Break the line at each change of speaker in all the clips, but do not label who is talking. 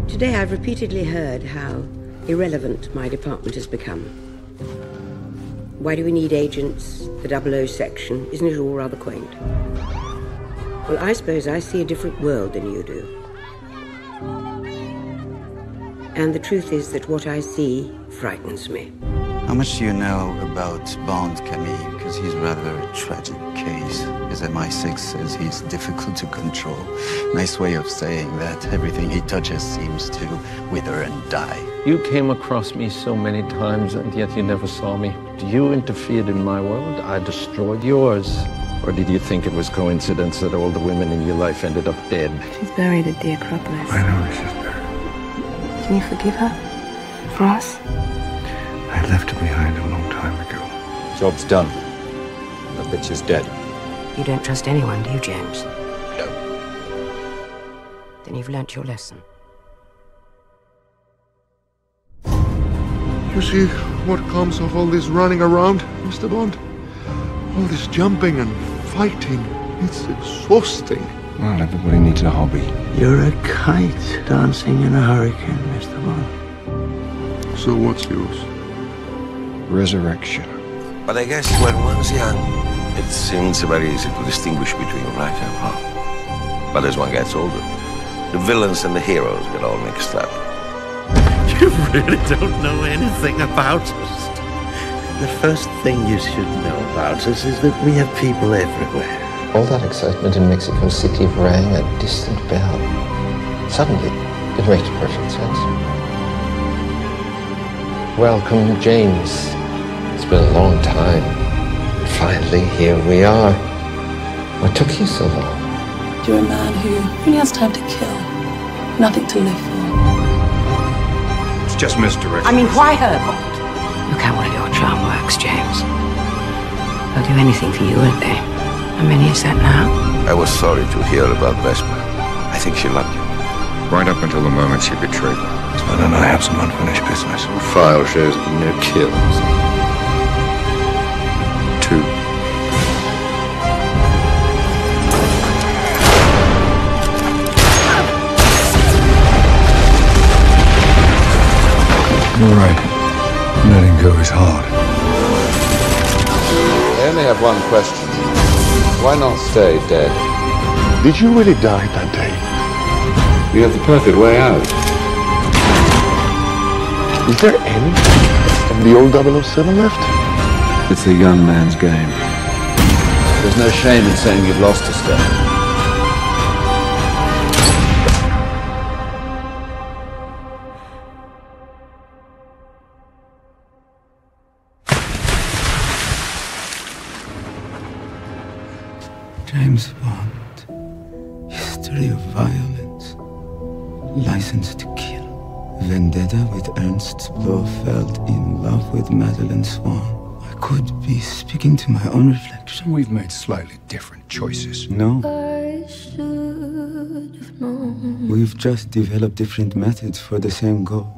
Today I've repeatedly heard how irrelevant my department has become. Why do we need agents? The 00 section, isn't it all rather quaint? Well, I suppose I see a different world than you do. And the truth is that what I see frightens me.
How much do you know about Bond, Camille? Because he's rather a tragic case. His MI6 says he's difficult to control. Nice way of saying that everything he touches seems to wither and die.
You came across me so many times, and yet you never saw me. You interfered in my world, I destroyed yours. Or did you think it was coincidence that all the women in your life ended up dead?
She's buried at the Acropolis.
I know she's buried.
Can you forgive her? For us?
I left her behind a long time ago.
Job's done. The bitch is dead.
You don't trust anyone, do you, James?
No.
Then you've learnt your lesson.
You see what comes of all this running around, Mr. Bond? All this jumping and fighting. It's exhausting.
Well, everybody needs a hobby.
You're a kite dancing in a hurricane, Mr. Bond.
So what's yours?
Resurrection.
But I guess when one's young, it seems very easy to distinguish between right and wrong. But as one gets older, the villains and the heroes get all mixed up.
You really don't know anything about us. The first thing you should know about us is that we have people everywhere.
All that excitement in Mexico City rang a distant bell. Suddenly, it made perfect sense. Welcome, James. It's been a long time. Finally, here we are. What took you so long?
You're a man who only has time to kill, nothing to live for.
It's just misdirection.
I mean, why her, Bond? Look how well your charm works, James. They'll do anything for you, won't they? How many is that now?
I was sorry to hear about Vesper. I think she loved you.
Right up until the moment she betrayed me. Sven and I have some unfinished business.
The file shows no kills. 2.
You're right. Letting go is hard.
I only have one question. Why not stay dead?
Did you really die that day?
You have the perfect way out.
Is there any of the old 007 left?
It's a young man's game. There's no shame in saying you've lost a step.
James Bond. History of violence. License to kill. Vendetta with Ernst Blofeld in love with Madeleine Swan. I could be speaking to my own reflection.
We've made slightly different choices.
No.
I should have known.
We've just developed different methods for the same goal.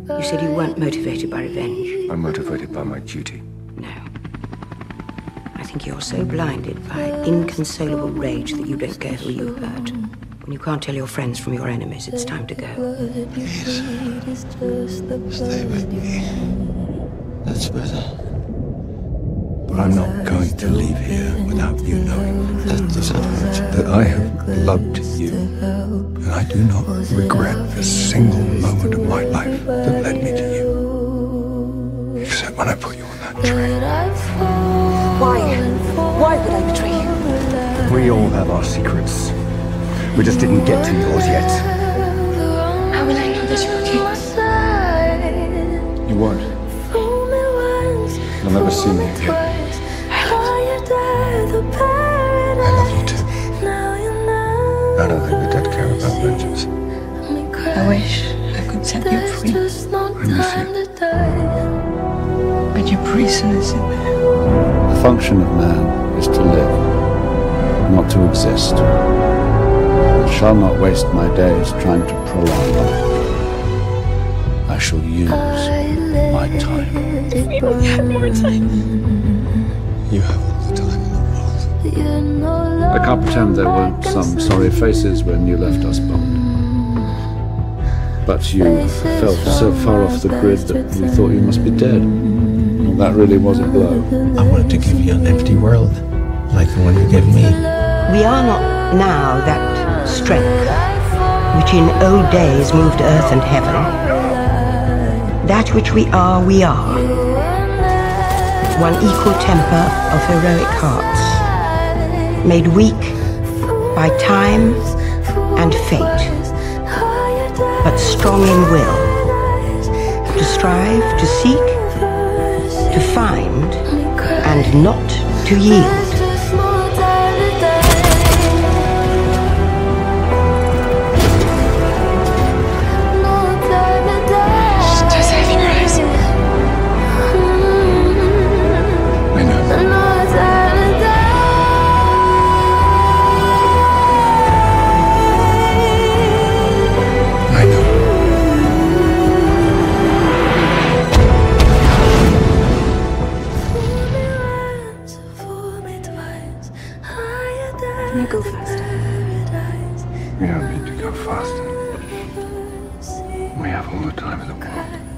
You said you weren't motivated by revenge.
I'm motivated by my duty.
No. I think you're so blinded by inconsolable rage that you don't care who you hurt. When you can't tell your friends from your enemies, it's time to go.
Please, stay with me. That's better.
But I'm not going to leave here without you knowing
That doesn't hurt.
that I have loved you. And I do not regret a single moment of my life that led me to you. Except when I put you on that train.
Why? Why would I betray you?
We all have our secrets. We just didn't get to yours yet.
How will I know that you're okay?
You won't. You'll never see me again.
I love you too. I don't think the dead care about vengeance.
I wish I could set you free.
I miss you.
But your prison is in there.
The function of man is to live, not to exist. I shall not waste my days trying to prolong life. I shall use my time.
If we only had more time.
You have all the time in the world.
I can't pretend there weren't some sorry faces when you left us, Bond. But you fell so far off the grid that we thought you must be dead. Well, that really was a blow.
I wanted to give you an empty world, like the one you gave me.
We are not now that strength which in old days moved earth and heaven. That which we are, one equal temper of heroic hearts, made weak by time and fate, but strong in will, to strive, to seek, to find, and not to yield.
Can you go faster?
We don't need to go faster. We have all the time in the world.